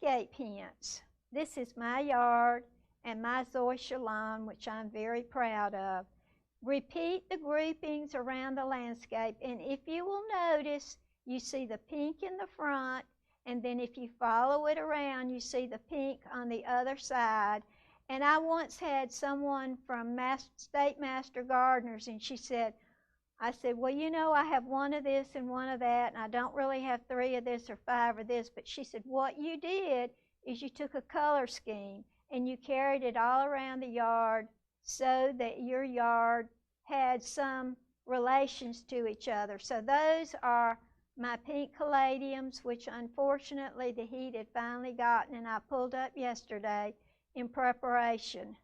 landscape hints. This is my yard and my zoysia lawn, which I'm very proud of. Repeat the groupings around the landscape, and if you will notice, you see the pink in the front, and then if you follow it around, you see the pink on the other side. And I once had someone from State Master Gardeners, and she said, I said, well, you know, I have one of this and one of that, and I don't really have 3 of this or 5 of this. But she said, what you did is you took a color scheme and you carried it all around the yard so that your yard had some relations to each other. So those are my pink caladiums, which unfortunately the heat had finally gotten, and I pulled up yesterday in preparation.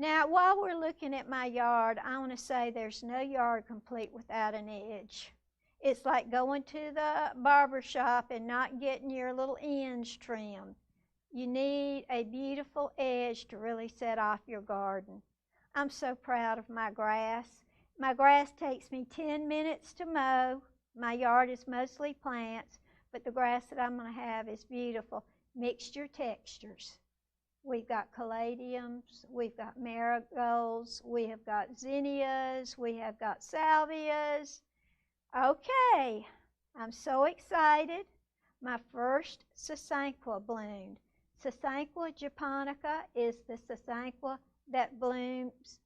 Now, while we're looking at my yard, I want to say there's no yard complete without an edge. It's like going to the barber shop and not getting your little ends trimmed. You need a beautiful edge to really set off your garden. I'm so proud of my grass. My grass takes me 10 minutes to mow. My yard is mostly plants, but the grass that I'm going to have is beautiful. Mixture textures. We've got caladiums, we've got marigolds, we have got zinnias, we have got salvias. Okay, I'm so excited. My first sasanqua bloomed. Sasanqua japonica is the sasanqua that blooms,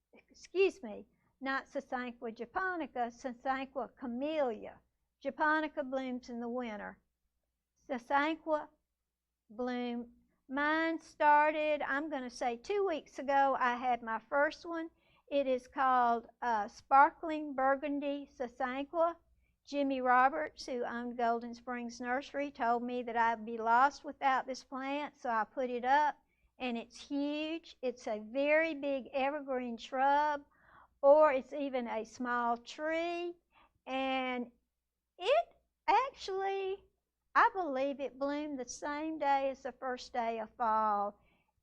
not sasanqua japonica, sasanqua camellia. Japonica blooms in the winter. Sasanqua bloom. Mine started, I'm going to say 2 weeks ago, I had my first one. It is called Sparkling Burgundy Sasanqua. Jimmy Roberts, who owned Golden Springs Nursery, told me that I'd be lost without this plant, so I put it up, and it's huge. It's a very big evergreen shrub, or it's even a small tree, and it actually, I believe it bloomed the same day as the first day of fall.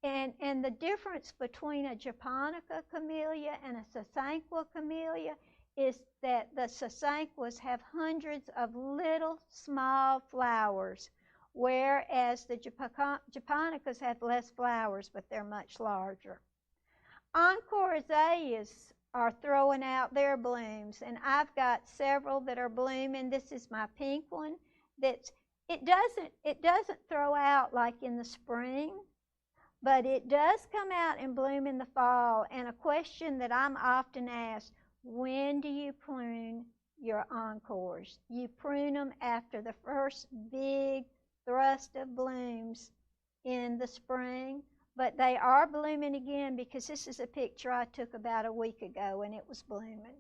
And the difference between a japonica camellia and a sasanqua camellia is that the sasanquas have hundreds of little small flowers, whereas the japonicas have less flowers, but they're much larger. Encore Azaleas are throwing out their blooms, and I've got several that are blooming. This is my pink one. It doesn't throw out like in the spring, but it does come out and bloom in the fall. And a question that I'm often asked, when do you prune your encores? You prune them after the first big thrust of blooms in the spring, but they are blooming again because this is a picture I took about a week ago and it was blooming.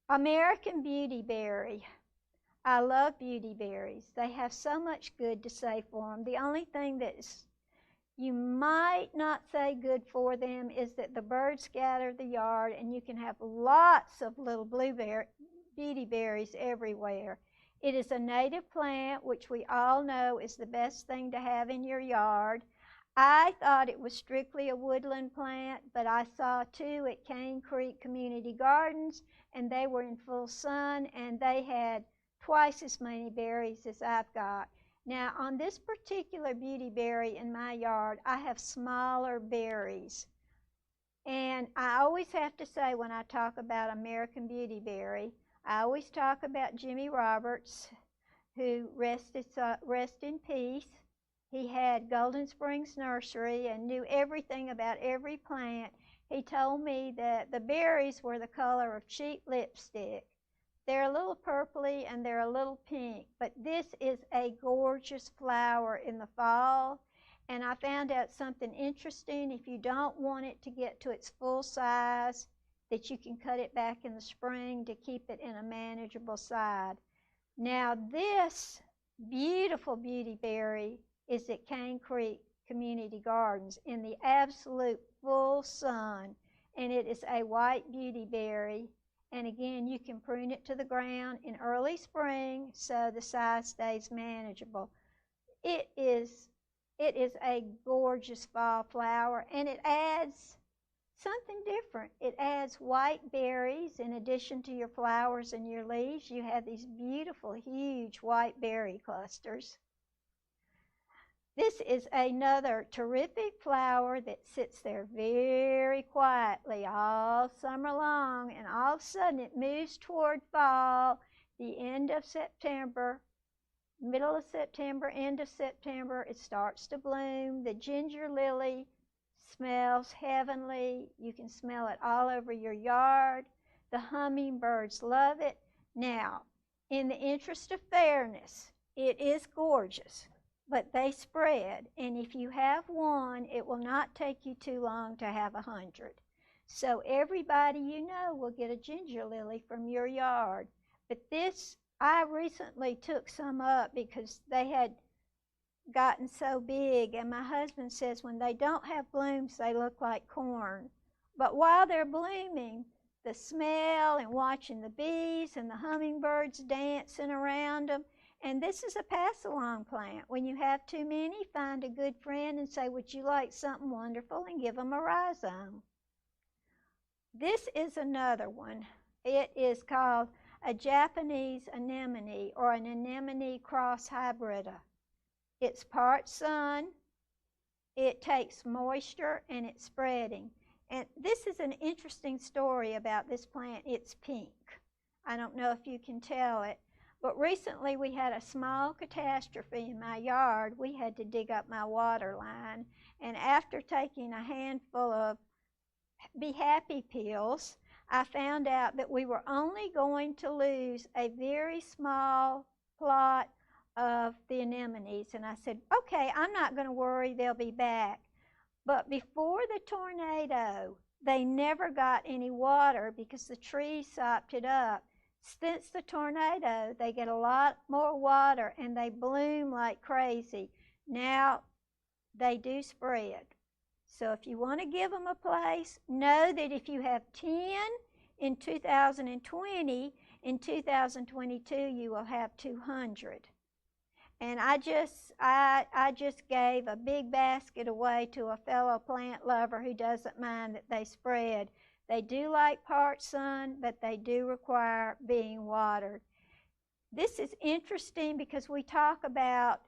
American beautyberry. I love beautyberries. They have so much good to say for them. The only thing that you might not say good for them is that the birds scatter the yard and you can have lots of little beautyberries everywhere. It is a native plant, which we all know is the best thing to have in your yard. I thought it was strictly a woodland plant, but I saw 2 at Cane Creek Community Gardens, and they were in full sun, and they had twice as many berries as I've got. Now, on this particular beautyberry in my yard, I have smaller berries. And I always have to say when I talk about American beautyberry, I always talk about Jimmy Roberts, who rest in peace. He had Golden Springs Nursery and knew everything about every plant. He told me that the berries were the color of cheap lipstick. They're a little purpley and they're a little pink, but this is a gorgeous flower in the fall. And I found out something interesting. If you don't want it to get to its full size, that you can cut it back in the spring to keep it in a manageable size. Now this beautiful beautyberry is at Cane Creek Community Gardens in the absolute full sun, and it is a white beautyberry. And again, you can prune it to the ground in early spring so the size stays manageable. It is a gorgeous fall flower, and it adds something different. It adds white berries in addition to your flowers and your leaves. You have these beautiful, huge white berry clusters. This is another terrific flower that sits there very quietly all summer long, and all of a sudden it moves toward fall, the end of September, middle of September, end of September, it starts to bloom. The ginger lily smells heavenly. You can smell it all over your yard. The hummingbirds love it. Now, in the interest of fairness, it is gorgeous, but they spread, and if you have one, it will not take you too long to have 100. So everybody you know will get a ginger lily from your yard. But this, I recently took some up because they had gotten so big, and my husband says when they don't have blooms, they look like corn. But while they're blooming, the smell and watching the bees and the hummingbirds dancing around them, and this is a pass-along plant. When you have too many, find a good friend and say, would you like something wonderful, and give them a rhizome. This is another one. It is called a Japanese anemone, or an anemone cross hybrida. It's part sun, it takes moisture, and it's spreading. And this is an interesting story about this plant. It's pink. I don't know if you can tell it, but recently we had a small catastrophe in my yard. We had to dig up my water line, and after taking a handful of Be Happy pills, I found out that we were only going to lose a very small plot of the anemones. And I said, okay, I'm not going to worry, they'll be back. But before the tornado, they never got any water because the trees sopped it up. Since the tornado, they get a lot more water and they bloom like crazy. Now, they do spread. So if you want to give them a place, know that if you have 10 in 2020, in 2022 you will have 200. And I just gave a big basket away to a fellow plant lover who doesn't mind that they spread. They do like part sun, but they do require being watered. This is interesting because we talk about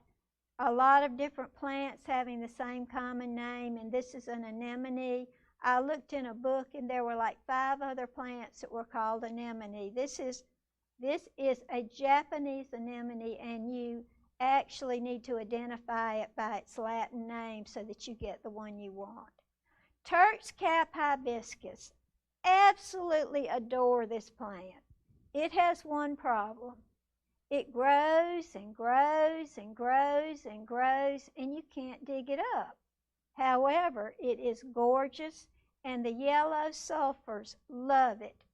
a lot of different plants having the same common name, and this is an anemone. I looked in a book and there were like 5 other plants that were called anemone. This is a Japanese anemone, and you actually need to identify it by its Latin name so that you get the one you want. Turk's cap hibiscus. Absolutely adore this plant. It has one problem. It grows and grows and grows and grows, and you can't dig it up. However, it is gorgeous, and the yellow sulfurs love it.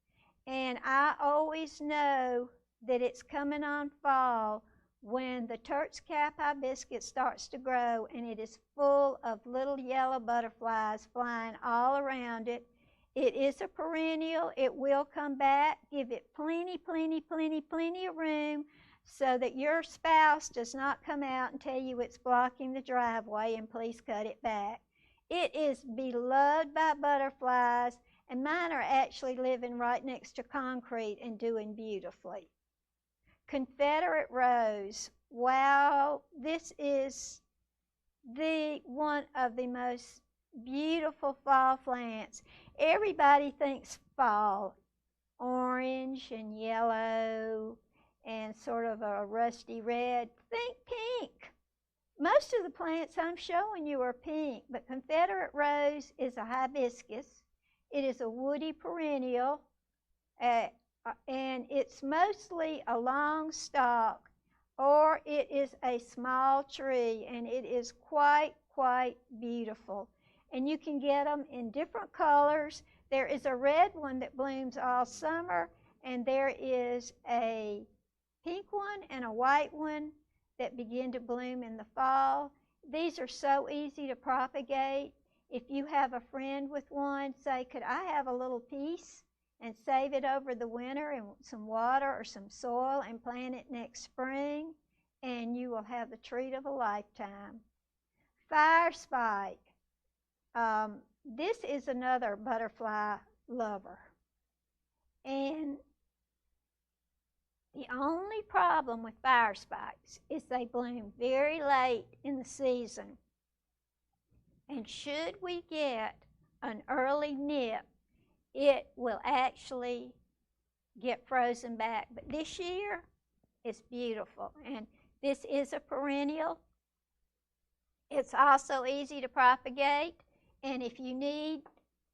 And I always know that it's coming on fall when the Turk's cap hibiscus starts to grow, and it is full of little yellow butterflies flying all around it. It is a perennial. It will come back. Give it plenty, plenty, plenty, plenty of room so that your spouse does not come out and tell you it's blocking the driveway, and please cut it back. It is beloved by butterflies, and mine are actually living right next to concrete and doing beautifully. Confederate Rose. Wow, this is one of the most beautiful fall plants. Everybody thinks fall, orange and yellow and sort of a rusty red. Think pink. Most of the plants I'm showing you are pink, but Confederate Rose is a hibiscus. It is a woody perennial, and it's mostly a long stalk, or it is a small tree, and it is quite beautiful. And you can get them in different colors. There is a red one that blooms all summer, and there is a pink one and a white one that begin to bloom in the fall. These are so easy to propagate. If you have a friend with one, say, could I have a little piece, and save it over the winter in some water or some soil and plant it next spring, and you will have the treat of a lifetime. Fire spike. This is another butterfly lover. And The only problem with fire spikes is they bloom very late in the season. And should we get an early nip, it will actually get frozen back. But this year, it's beautiful. And this is a perennial. It's also easy to propagate. And if you need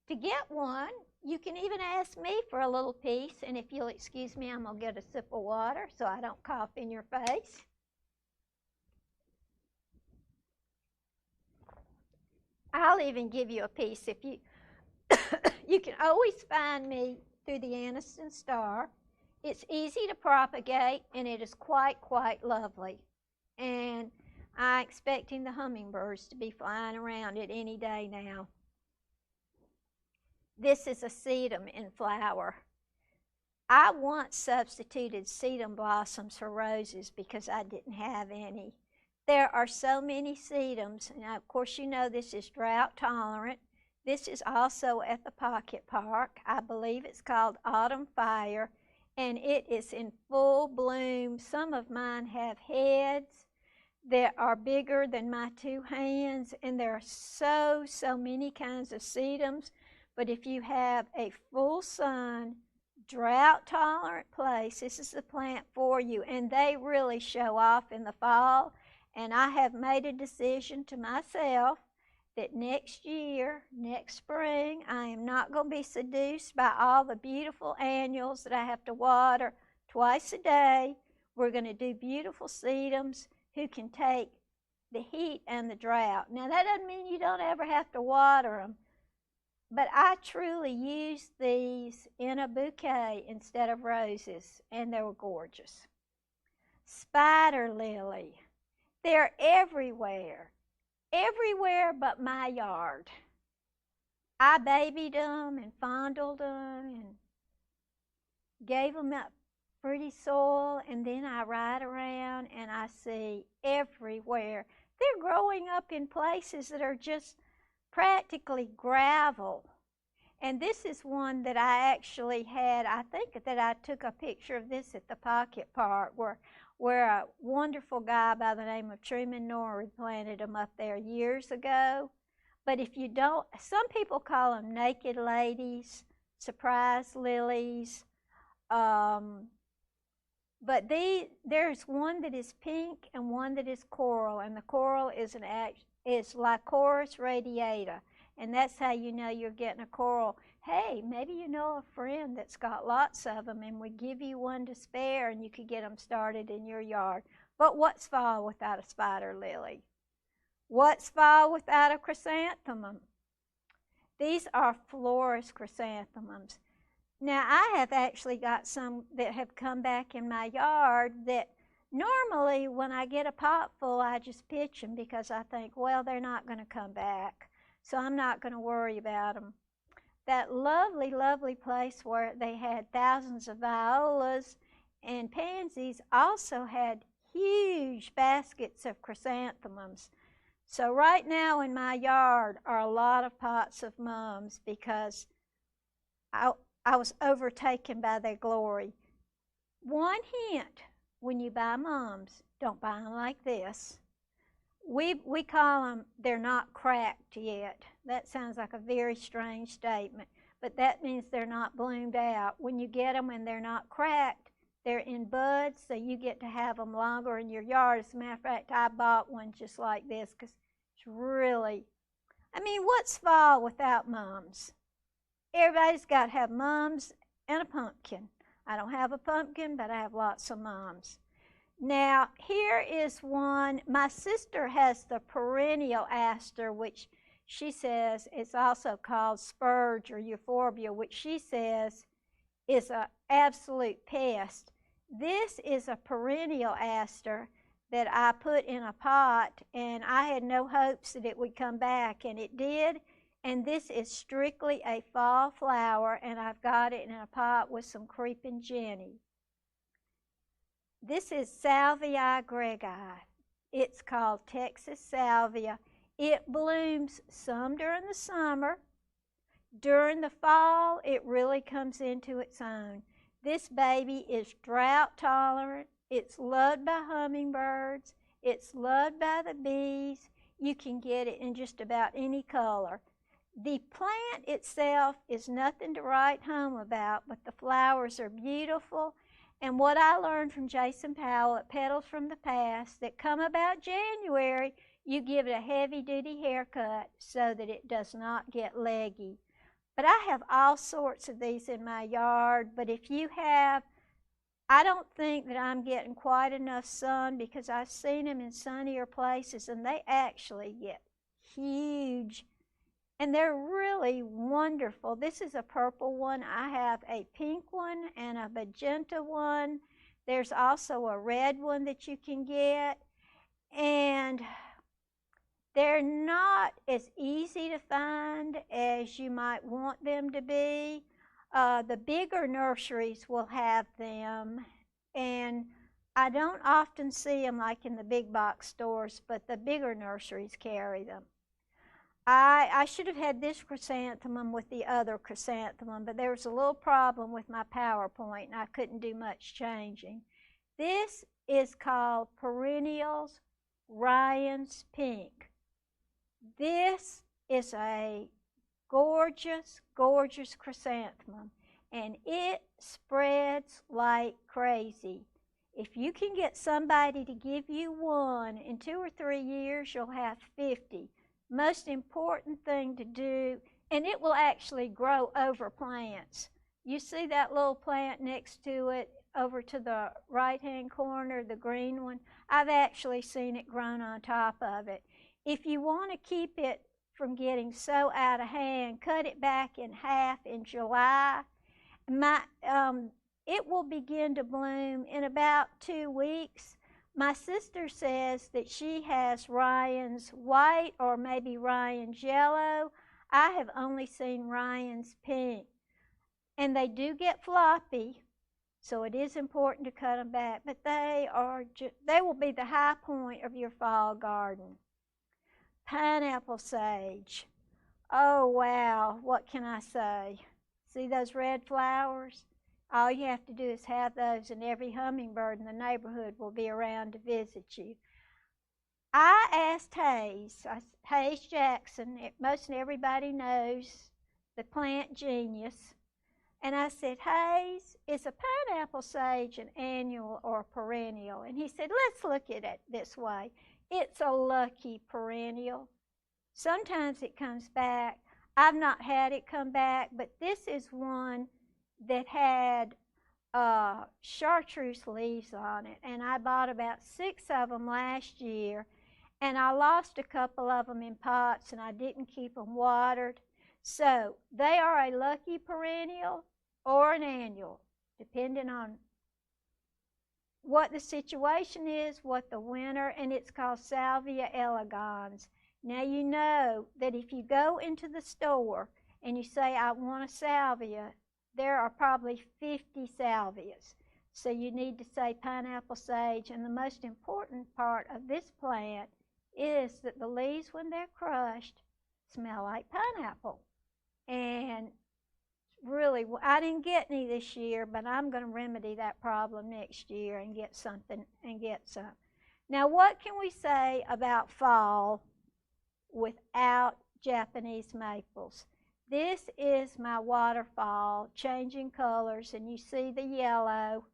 to get one, you can even ask me for a little piece. And if you'll excuse me, I'm going to get a sip of water so I don't cough in your face. I'll even give you a piece if you you can always find me through the Anniston Star. It's easy to propagate and it is quite lovely. And I'm expecting the hummingbirds to be flying around it any day now. This is a sedum in flower. I once substituted sedum blossoms for roses because I didn't have any. There are so many sedums, and of course you know this is drought tolerant. This is also at the Pocket Park. I believe it's called Autumn Fire, and it is in full bloom. Some of mine have heads that are bigger than my two hands, and there are so many kinds of sedums. But if you have a full sun, drought tolerant place, this is the plant for you, and they really show off in the fall. And I have made a decision to myself that next year, next spring, I am not going to be seduced by all the beautiful annuals that I have to water twice a day. We're going to do beautiful sedums who can take the heat and the drought. Now, that doesn't mean you don't ever have to water them, but I truly used these in a bouquet instead of roses, and they were gorgeous. Spider lily. They're everywhere but my yard. I babied them and fondled them and gave them up pretty soil, and then I ride around and I see everywhere. They're growing up in places that are just practically gravel. And this is one that I actually had, I think that I took a picture of this at the Pocket Park where a wonderful guy by the name of Truman Norrie planted them up there years ago. But if you don't, some people call them naked ladies, surprise lilies. But there's one that is pink and one that is coral, and the coral is Lycoris radiata, and that's how you know you're getting a coral. Hey, maybe you know a friend that's got lots of them, and we give you one to spare, and you could get them started in your yard. But what's fall without a spider lily? What's fall without a chrysanthemum? These are florist chrysanthemums. Now, I have actually got some that have come back in my yard that normally when I get a pot full, I just pitch them because I think, well, they're not going to come back, so I'm not going to worry about them. That lovely place where they had thousands of violas and pansies also had huge baskets of chrysanthemums. So right now in my yard are a lot of pots of mums because I was overtaken by their glory. One hint, when you buy mums, don't buy them like this. We call them, they're not cracked yet. That sounds like a very strange statement, but that means they're not bloomed out. When you get them and they're not cracked, they're in buds, so you get to have them longer in your yard. As a matter of fact, I bought one just like this because it's really, I mean, what's fall without mums? Everybody's got to have mums and a pumpkin. I don't have a pumpkin, but I have lots of mums. Now, here is one. My sister has the perennial aster, which she says is also called spurge or euphorbia, which she says is an absolute pest. This is a perennial aster that I put in a pot, and I had no hopes that it would come back, and it did. And this is strictly a fall flower, and I've got it in a pot with some creeping Jenny. This is Salvia greggii. It's called Texas salvia. It blooms some during the summer. During the fall, it really comes into its own. This baby is drought tolerant. It's loved by hummingbirds. It's loved by the bees. You can get it in just about any color. The plant itself is nothing to write home about, but the flowers are beautiful. And what I learned from Jason Powell at Petals from the Past, that come about January, you give it a heavy-duty haircut so that it does not get leggy. But I have all sorts of these in my yard, but if you have, I don't think that I'm getting quite enough sun, because I've seen them in sunnier places and they actually get huge. And they're really wonderful. This is a purple one. I have a pink one and a magenta one. There's also a red one that you can get. And they're not as easy to find as you might want them to be. The bigger nurseries will have them, and I don't often see them like in the big box stores, but the bigger nurseries carry them. I should have had this chrysanthemum with the other chrysanthemum, but there was a little problem with my PowerPoint and I couldn't do much changing. This is called Perennials Ryan's Pink. This is a gorgeous, gorgeous chrysanthemum, and it spreads like crazy. If you can get somebody to give you one, in 2 or 3 years you'll have 50. Most important thing to do, and it will actually grow over plants. You see that little plant next to it over to the right-hand corner, the green one? I've actually seen it grown on top of it. If you want to keep it from getting so out of hand, cut it back in half in July. It will begin to bloom in about 2 weeks. My sister says that she has Ryan's white or maybe Ryan's yellow. I have only seen Ryan's pink. And they do get floppy, so it is important to cut them back. But they will be the high point of your fall garden. Pineapple sage. Oh, wow, what can I say? See those red flowers? All you have to do is have those, and every hummingbird in the neighborhood will be around to visit you. I asked Hayes Jackson, most everybody knows the plant genius, and I said, Hayes, is a pineapple sage an annual or a perennial? And he said, let's look at it this way. It's a lucky perennial. Sometimes it comes back. I've not had it come back, but this is one that had chartreuse leaves on it, and I bought about 6 of them last year, and I lost a couple of them in pots, and I didn't keep them watered. So they are a lucky perennial or an annual, depending on what the situation is, what the winter, and it's called Salvia elegans. Now you know that if you go into the store and you say, I want a salvia, there are probably 50 salvias. So you need to say pineapple sage, and the most important part of this plant is that the leaves, when they're crushed, smell like pineapple. And really, I didn't get any this year, but I'm going to remedy that problem next year and get some. Now, what can we say about fall without Japanese maples? This is my waterfall changing colors, and you see the yellow.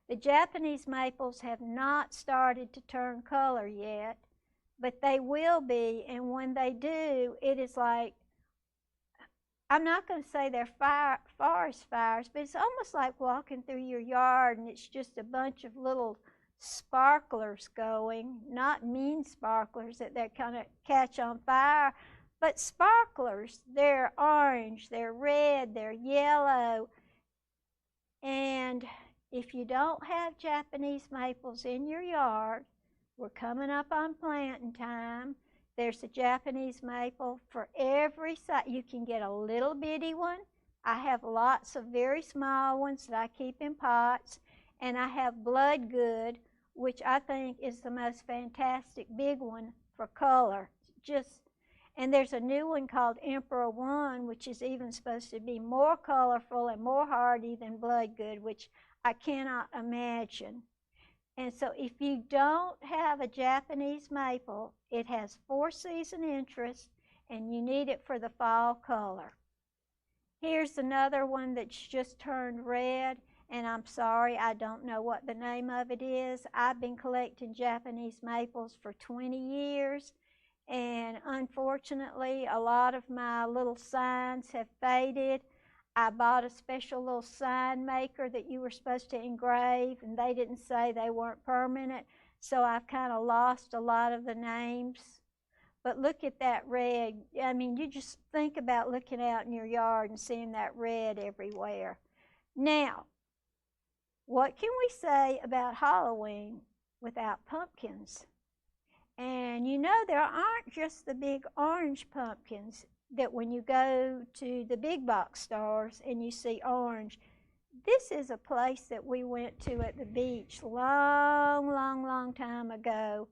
The Japanese maples have not started to turn color yet, but they will be, and when they do, it is like, I'm not going to say they're forest fires, but it's almost like walking through your yard and it's just a bunch of little sparklers going, not mean sparklers that they kind of catch on fire, but sparklers. They're orange, they're red, they're yellow. And if you don't have Japanese maples in your yard, we're coming up on planting time. There's a Japanese maple for every size. You can get a little bitty one. I have lots of very small ones that I keep in pots. And I have Bloodgood, which I think is the most fantastic big one for color. And there's a new one called Emperor One, which is even supposed to be more colorful and more hardy than Bloodgood, which I cannot imagine. And so if you don't have a Japanese maple, it has 4-season interest, and you need it for the fall color. Here's another one that's just turned red, and I'm sorry, I don't know what the name of it is. I've been collecting Japanese maples for 20 years, and unfortunately, a lot of my little signs have faded. I bought a special little sign maker that you were supposed to engrave, and they didn't say they weren't permanent, so I've kind of lost a lot of the names. But look at that red. I mean, you just think about looking out in your yard and seeing that red everywhere. Now, what can we say about Halloween without pumpkins? And you know, there aren't just the big orange pumpkins that when you go to the big box stores and you see orange. This is a place that we went to at the beach long time ago.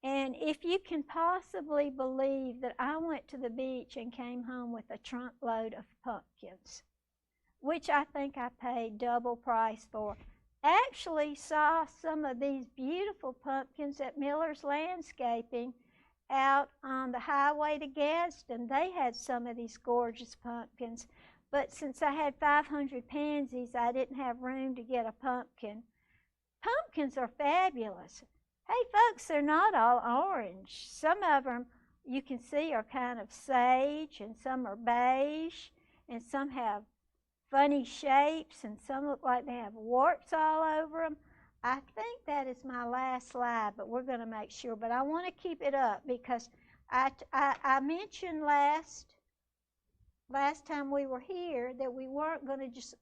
And if you can possibly believe that I went to the beach and came home with a trunk load of pumpkins, which I think I paid double price for. Actually saw some of these beautiful pumpkins at Miller's Landscaping out on the highway to Gadsden. They had some of these gorgeous pumpkins, but since I had 500 pansies, I didn't have room to get a pumpkin. Pumpkins are fabulous. Hey folks, they're not all orange. Some of them you can see are kind of sage, and some are beige, and some have funny shapes, and some look like they have warts all over them. I think that is my last slide, but we're going to make sure. But I want to keep it up because I mentioned last time we were here that we weren't going to just,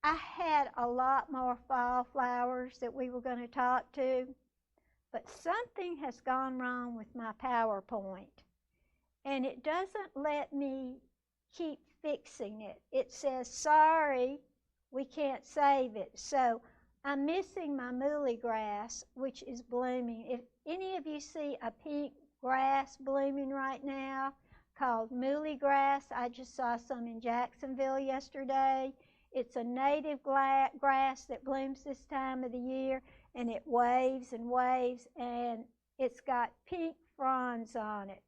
I had a lot more fall flowers that we were going to talk to, but something has gone wrong with my PowerPoint, and it doesn't let me keep fixing it. It says, sorry, we can't save it. So I'm missing my muhly grass, which is blooming. If any of you see a pink grass blooming right now called muhly grass, I just saw some in Jacksonville yesterday. It's a native grass that blooms this time of the year, and it waves and waves, and it's got pink fronds on it.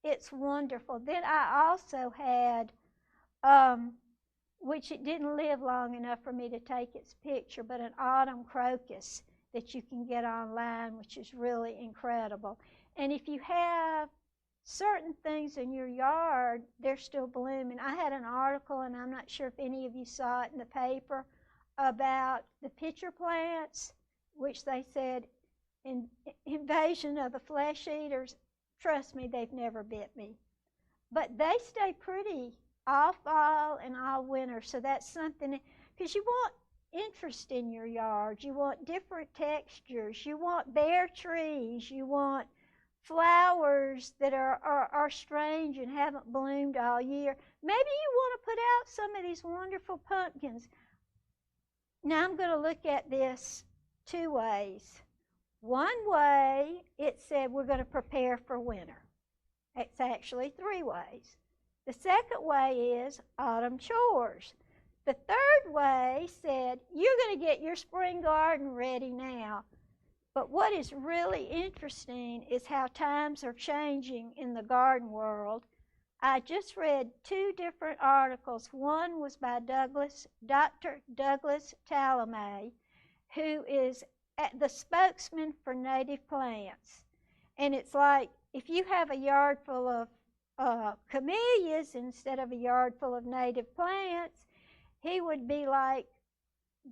It's wonderful. Then I also had, which it didn't live long enough for me to take its picture, but an autumn crocus that you can get online, which is really incredible. And if you have certain things in your yard, they're still blooming. I had an article, and I'm not sure if any of you saw it in the paper, about the pitcher plants, which they said invasion of the flesh eaters. Trust me, they've never bit me. But they stay pretty all fall and all winter, so that's something, because you want interest in your yard. You want different textures. You want bare trees. You want flowers that are strange and haven't bloomed all year. Maybe you want to put out some of these wonderful pumpkins. Now I'm going to look at this two ways. One way, it said we're going to prepare for winter. It's actually three ways. The second way is autumn chores. The third way said you're going to get your spring garden ready now. But what is really interesting is how times are changing in the garden world. I just read two different articles. One was by Dr. Douglas Tallamay, who is the spokesman for native plants. And it's like if you have a yard full of camellias instead of a yard full of native plants, he would be like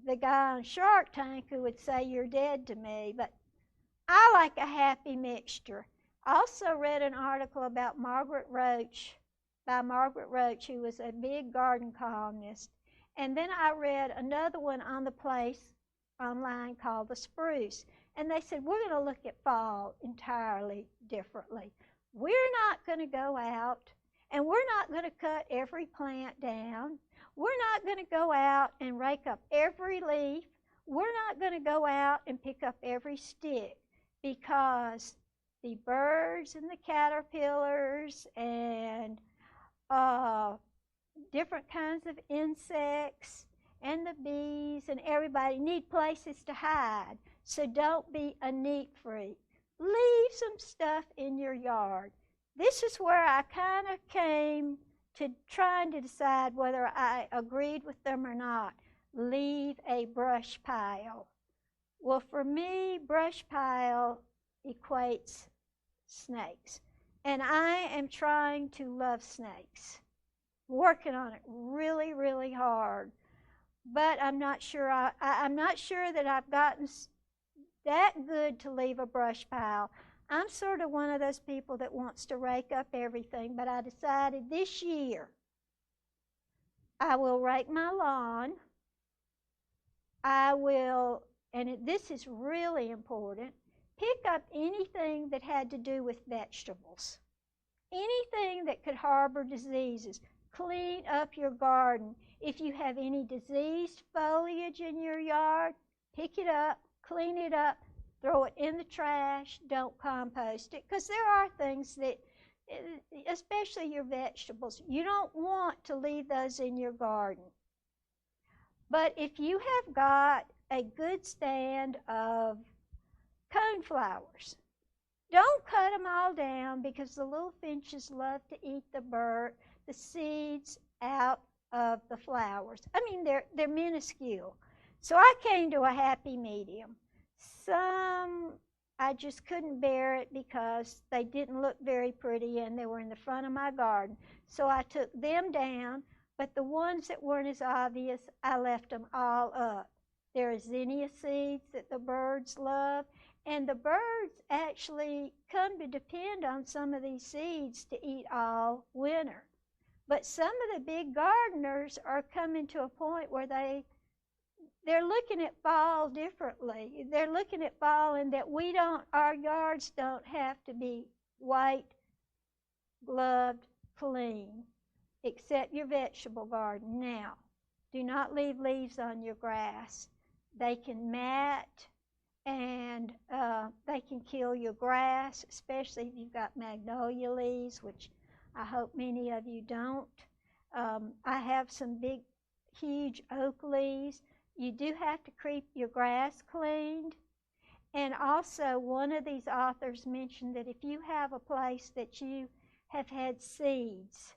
the guy on Shark Tank who would say, "You're dead to me." But I like a happy mixture. I also read an article about Margaret Roach, by Margaret Roach, who was a big garden columnist. And then I read another one on the place online called The Spruce. And they said, we're going to look at fall entirely differently. We're not going to go out, and we're not going to cut every plant down. We're not going to go out and rake up every leaf. We're not going to go out and pick up every stick, because the birds and the caterpillars and different kinds of insects and the bees and everybody need places to hide. So don't be a neat freak. Leave some stuff in your yard. This is where I kind of came to trying to decide whether I agreed with them or not. Leave a brush pile. Well, for me, brush pile equates snakes. And I am trying to love snakes. Working on it really, really hard. But I'm not sure I'm not sure that I've gotten that good to leave a brush pile. I'm sort of one of those people that wants to rake up everything, but I decided this year I will rake my lawn. I will, and this is really important, pick up anything that had to do with vegetables. Anything that could harbor diseases. Clean up your garden. If you have any diseased foliage in your yard, pick it up, clean it up, throw it in the trash, don't compost it, because there are things that, especially your vegetables, you don't want to leave those in your garden. But if you have got a good stand of coneflowers, don't cut them all down because the little finches love to eat the seeds out of the flowers. I mean, they're minuscule. So I came to a happy medium. Some I just couldn't bear it because they didn't look very pretty and they were in the front of my garden. So I took them down, but the ones that weren't as obvious, I left them all up. There are zinnia seeds that the birds love, and the birds actually come to depend on some of these seeds to eat all winter. But some of the big gardeners are coming to a point where they're looking at fall differently. They're looking at fall in that our yards don't have to be white, gloved, clean, except your vegetable garden. Now, do not leave leaves on your grass. They can mat and they can kill your grass, especially if you've got magnolia leaves, which I hope many of you don't. I have some big, huge oak leaves. You do have to keep your grass cleaned. And also, one of these authors mentioned that if you have a place that you have had seeds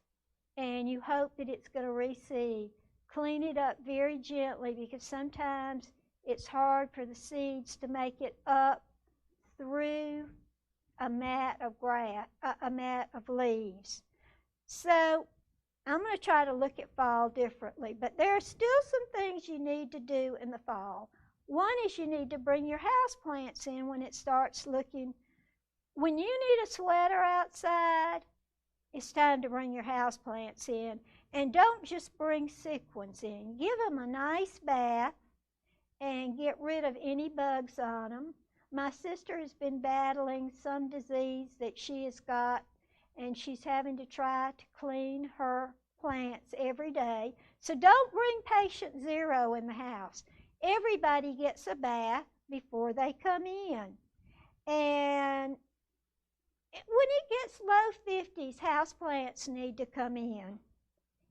and you hope that it's going to reseed, clean it up very gently because sometimes it's hard for the seeds to make it up through a mat of leaves. So I'm going to try to look at fall differently, but there are still some things you need to do in the fall. One is you need to bring your house plants in when it starts looking. When you need a sweater outside, it's time to bring your house plants in. And don't just bring sick ones in. Give them a nice bath and get rid of any bugs on them. My sister has been battling some disease that she has got, and she's having to try to clean her plants every day. So don't bring patient zero in the house. Everybody gets a bath before they come in. And when it gets low 50s, houseplants need to come in.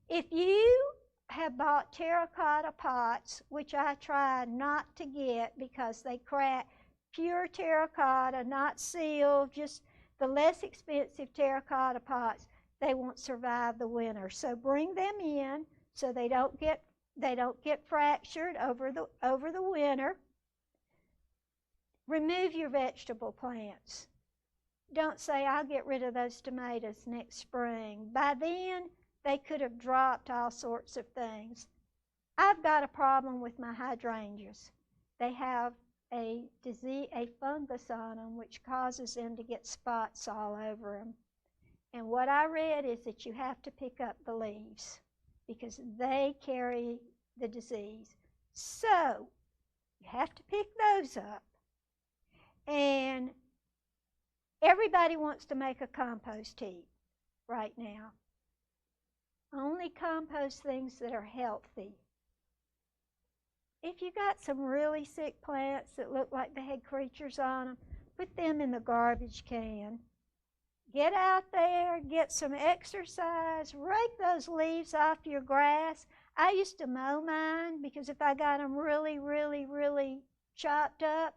If you have bought terracotta pots, which I try not to get because they crack, pure terracotta, not sealed, just the less expensive terracotta pots, they won't survive the winter. So bring them in so they don't get fractured over the winter. Remove your vegetable plants. Don't say, I'll get rid of those tomatoes next spring. By then, they could have dropped all sorts of things. I've got a problem with my hydrangeas. They have a fungus on them which causes them to get spots all over them. And what I read is that you have to pick up the leaves because they carry the disease. So you have to pick those up. And everybody wants to make a compost heap right now. Only compost things that are healthy. If you got some really sick plants that look like they had creatures on them, put them in the garbage can. Get out there, get some exercise, rake those leaves off your grass. I used to mow mine because if I got them really, really, really chopped up,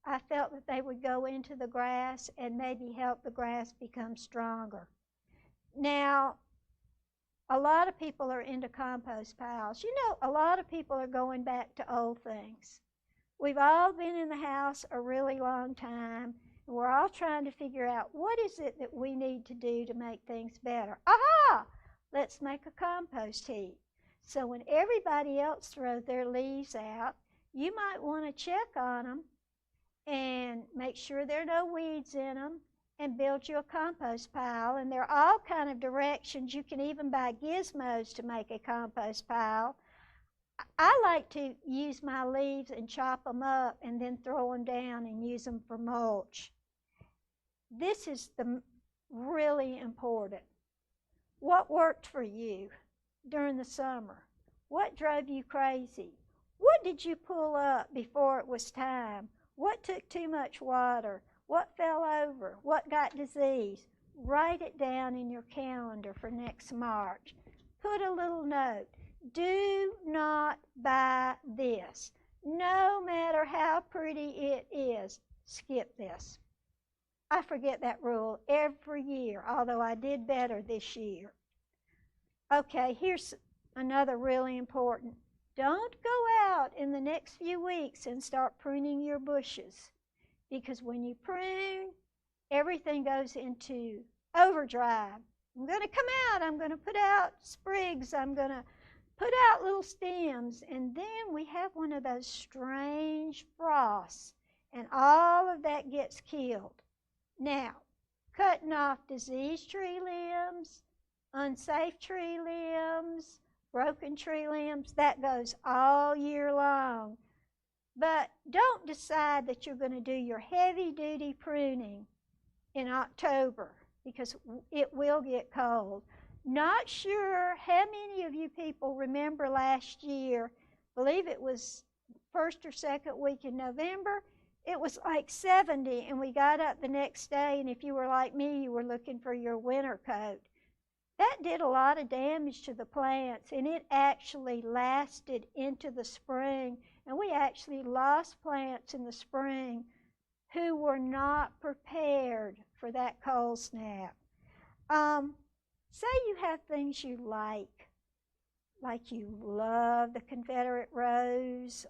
I felt that they would go into the grass and maybe help the grass become stronger. Now, a lot of people are into compost piles. You know, a lot of people are going back to old things. We've all been in the house a really long time, and we're all trying to figure out what is it that we need to do to make things better. Aha! Let's make a compost heap. So when everybody else throws their leaves out, you might want to check on them and make sure there are no weeds in them and build you a compost pile. And there are all kind of directions. You can even buy gizmos to make a compost pile. I like to use my leaves and chop them up and then throw them down and use them for mulch. This is really important. What worked for you during the summer? What drove you crazy? What did you pull up before it was time? What took too much water? What fell over? What got disease? Write it down in your calendar for next March. Put a little note. Do not buy this. No matter how pretty it is, skip this. I forget that rule every year, although I did better this year. Okay, here's another really important. Don't go out in the next few weeks and start pruning your bushes, because when you prune, everything goes into overdrive. I'm going to come out, I'm going to put out sprigs, I'm going to put out little stems, and then we have one of those strange frosts, and all of that gets killed. Now, cutting off diseased tree limbs, unsafe tree limbs, broken tree limbs, that goes all year long. But don't decide that you're going to do your heavy-duty pruning in October, because it will get cold. Not sure how many of you people remember last year, I believe it was first or second week in November, it was like 70, and we got up the next day, and if you were like me, you were looking for your winter coat. That did a lot of damage to the plants, and it actually lasted into the spring, and we actually lost plants in the spring who were not prepared for that cold snap. Say you have things you like you love the Confederate Rose,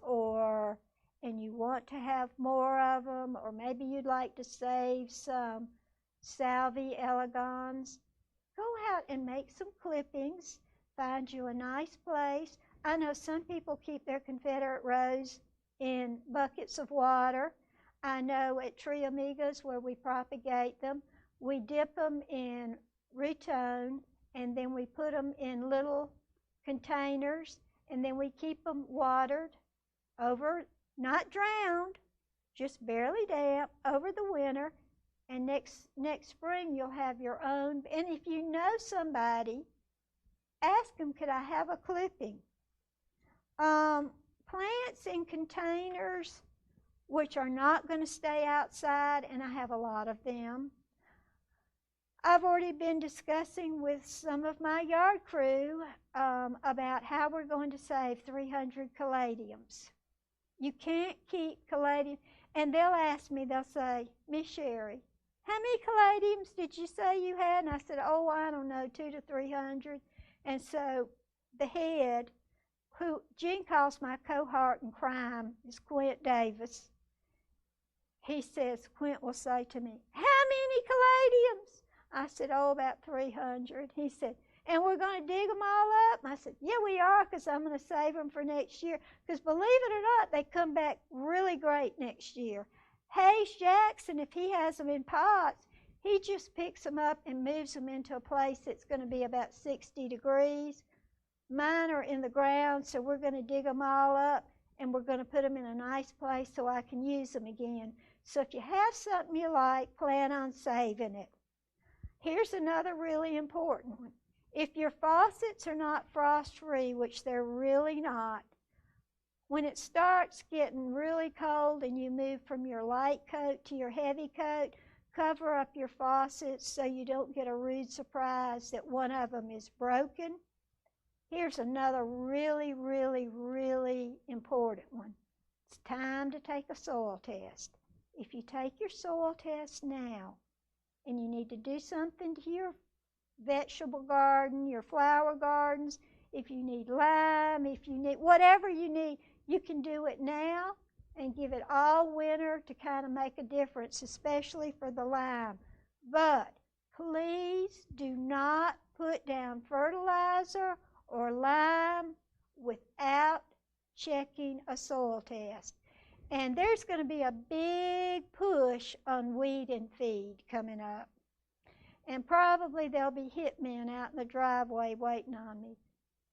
and you want to have more of them, or maybe you'd like to save some Salvia elegans. Go out and make some clippings, find you a nice place. I know some people keep their Confederate Rose in buckets of water. I know at Tree Amigas, where we propagate them, we dip them in Retone, and then we put them in little containers, and then we keep them watered over, not drowned, just barely damp, over the winter. And next spring, you'll have your own. And if you know somebody, ask them, could I have a clipping? Plants in containers, which are not going to stay outside, and I have a lot of them. I've already been discussing with some of my yard crew about how we're going to save 300 caladiums. You can't keep caladiums. And they'll ask me, they'll say, Miss Sherry, how many caladiums did you say you had? And I said, oh, I don't know, 200 to 300. And so the head, who Jean calls my cohort in crime, is Quint Davis. He says, Quint will say to me, how many caladiums? I said, oh, about 300. He said, and we're going to dig them all up? I said, yeah, we are, because I'm going to save them for next year. Because believe it or not, they come back really great next year. Hayes Jackson, if he has them in pots, he just picks them up and moves them into a place that's going to be about 60 degrees. Mine are in the ground, so we're going to dig them all up, and we're going to put them in a nice place so I can use them again. So if you have something you like, plan on saving it. Here's another really important one. If your faucets are not frost-free, which they're really not, When it starts getting really cold and you move from your light coat to your heavy coat, cover up your faucets so you don't get a rude surprise that one of them is broken. Here's another really, really, really important one. It's time to take a soil test. If you take your soil test now and you need to do something to your vegetable garden, your flower gardens, if you need lime, if you need whatever you need, you can do it now and give it all winter to kind of make a difference, especially for the lime. But please do not put down fertilizer or lime without checking a soil test. And there's going to be a big push on weed and feed coming up. And probably there'll be hitmen out in the driveway waiting on me.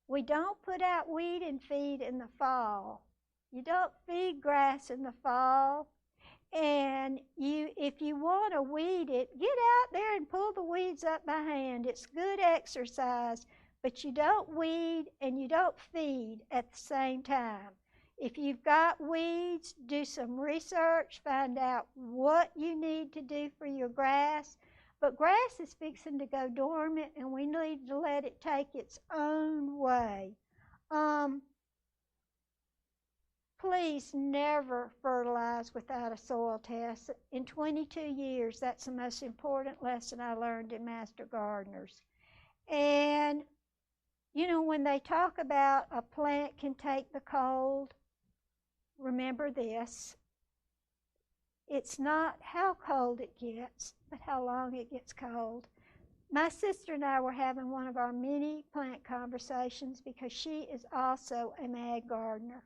We don't put out weed and feed in the fall. You don't feed grass in the fall. And if you want to weed it, get out there and pull the weeds up by hand. It's good exercise, but you don't weed and you don't feed at the same time. If you've got weeds, do some research, find out what you need to do for your grass. But grass is fixing to go dormant, and we need to let it take its own way. Please never fertilize without a soil test. In 22 years, that's the most important lesson I learned in Master Gardeners. And, you know, when they talk about a plant can take the cold, remember this. It's not how cold it gets, but how long it gets cold. My sister and I were having one of our many plant conversations because she is also a mag gardener.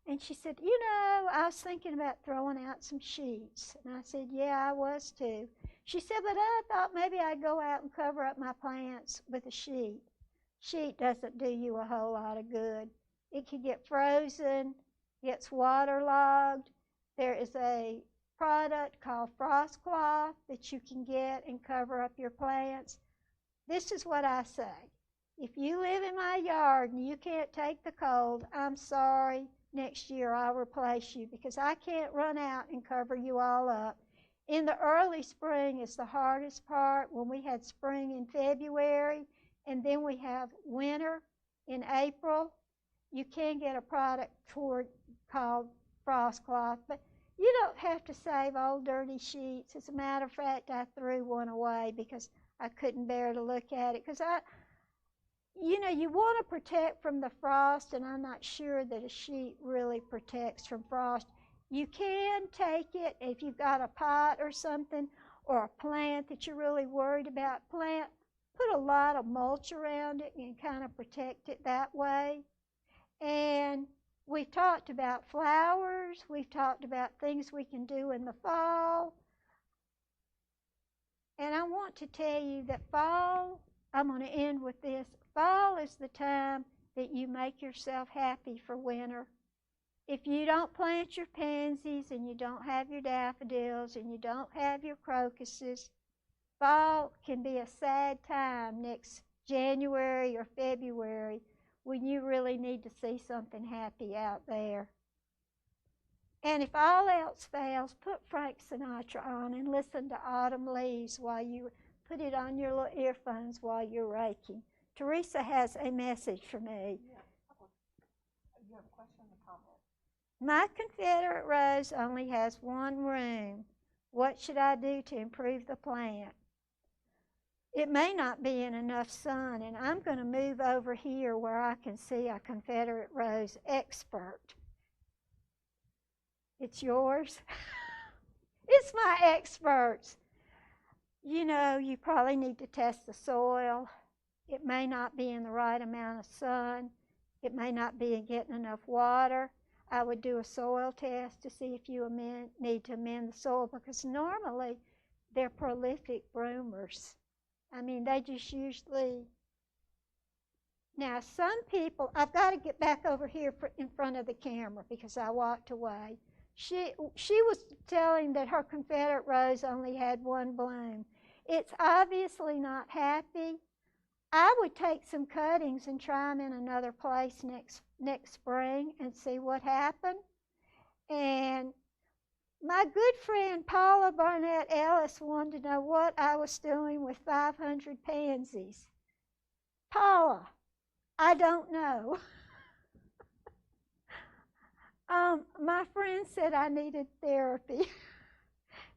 And she said, you know, I was thinking about throwing out some sheets. And I said, yeah, I was too. She said, but I thought maybe I'd go out and cover up my plants with a sheet. Sheet doesn't do you a whole lot of good. It can get frozen, gets waterlogged. There is a product called frost cloth that you can get and cover up your plants. This is what I say. If you live in my yard and you can't take the cold, I'm sorry. Next year I'll replace you because I can't run out and cover you all up. In the early spring is the hardest part when we had spring in February and then we have winter in April. You can get a product called frost cloth, but you don't have to save old dirty sheets. As a matter of fact, I threw one away because I couldn't bear to look at it. Because you know, you want to protect from the frost, and I'm not sure that a sheet really protects from frost. You can take it if you've got a pot or something, or a plant that you're really worried about. Put a lot of mulch around it and kind of protect it that way. And we've talked about flowers. We've talked about things we can do in the fall. And I want to tell you that fall, I'm going to end with this. Fall is the time that you make yourself happy for winter. If you don't plant your pansies and you don't have your daffodils and you don't have your crocuses, fall can be a sad time next January or February when you really need to see something happy out there. And if all else fails, put Frank Sinatra on and listen to Autumn Leaves while you put it on your little earphones while you're raking. Teresa has a message for me. Yeah. You have a question or comment? My Confederate Rose only has one room. What should I do to improve the plant? It may not be in enough sun, and I'm going to move over here where I can see a Confederate Rose expert. It's yours? It's my experts. You know, you probably need to test the soil. It may not be in the right amount of sun. It may not be getting enough water. I would do a soil test to see if you need to amend the soil because normally they're prolific bloomers. I mean, they just usually... Now, some people... I've got to get back over here in front of the camera because I walked away. She was telling that her Confederate Rose only had one bloom. It's obviously not happy. I would take some cuttings and try them in another place next spring and see what happened. And my good friend Paula Barnett Ellis wanted to know what I was doing with 500 pansies. Paula, I don't know. My friend said I needed therapy.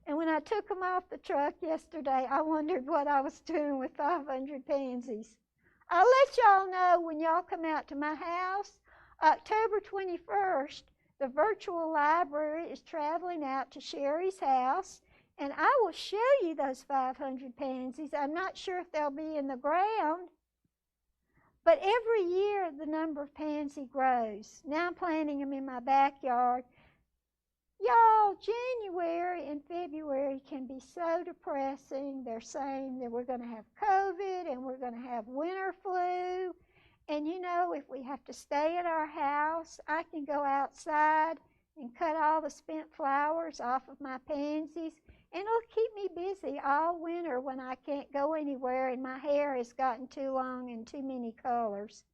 And when I took them off the truck yesterday, I wondered what I was doing with 500 pansies. I'll let y'all know when y'all come out to my house. October 21st, the virtual library is traveling out to Sherry's house, and I will show you those 500 pansies. I'm not sure if they'll be in the ground, but every year the number of pansy grows. Now I'm planting them in my backyard. Y'all, January and February can be so depressing. They're saying that we're going to have COVID and we're going to have winter flu. And you know, if we have to stay at our house, I can go outside and cut all the spent flowers off of my pansies. And it'll keep me busy all winter when I can't go anywhere and my hair has gotten too long and too many colors.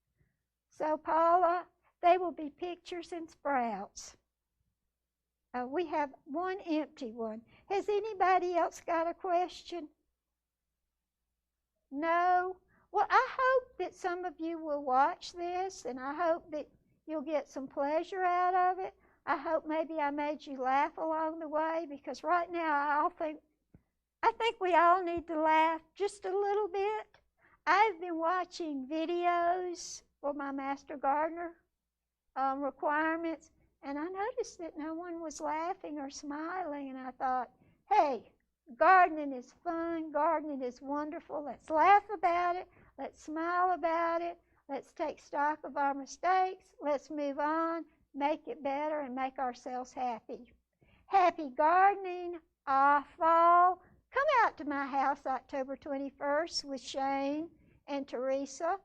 So, Paula, they will be pictures and sprouts. We have one empty one. Has anybody else got a question? No? Well, I hope that some of you will watch this, and I hope that you'll get some pleasure out of it. I hope maybe I made you laugh along the way, because right now I think we all need to laugh just a little bit. I've been watching videos for my Master Gardener requirements, and I noticed that no one was laughing or smiling, and I thought, hey, gardening is fun, gardening is wonderful. Let's laugh about it, let's smile about it, let's take stock of our mistakes, let's move on, make it better, and make ourselves happy. Happy gardening, fall. Come out to my house October 21st with Shane and Teresa.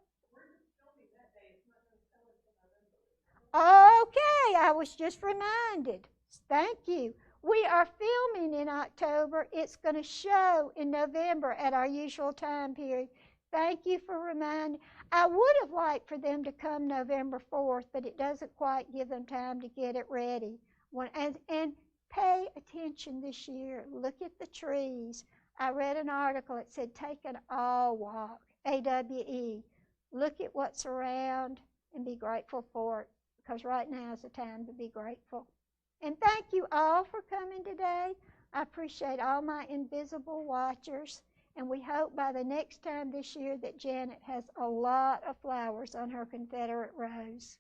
Okay, I was just reminded. Thank you. We are filming in October. It's going to show in November at our usual time period. Thank you for reminding. I would have liked for them to come November 4th, but it doesn't quite give them time to get it ready. And pay attention this year. Look at the trees. I read an article that said take an awe walk, AWE. Look at what's around and be grateful for it, because right now is the time to be grateful. And thank you all for coming today. I appreciate all my invisible watchers, and we hope by the next time this year that Janet has a lot of flowers on her Confederate Rose.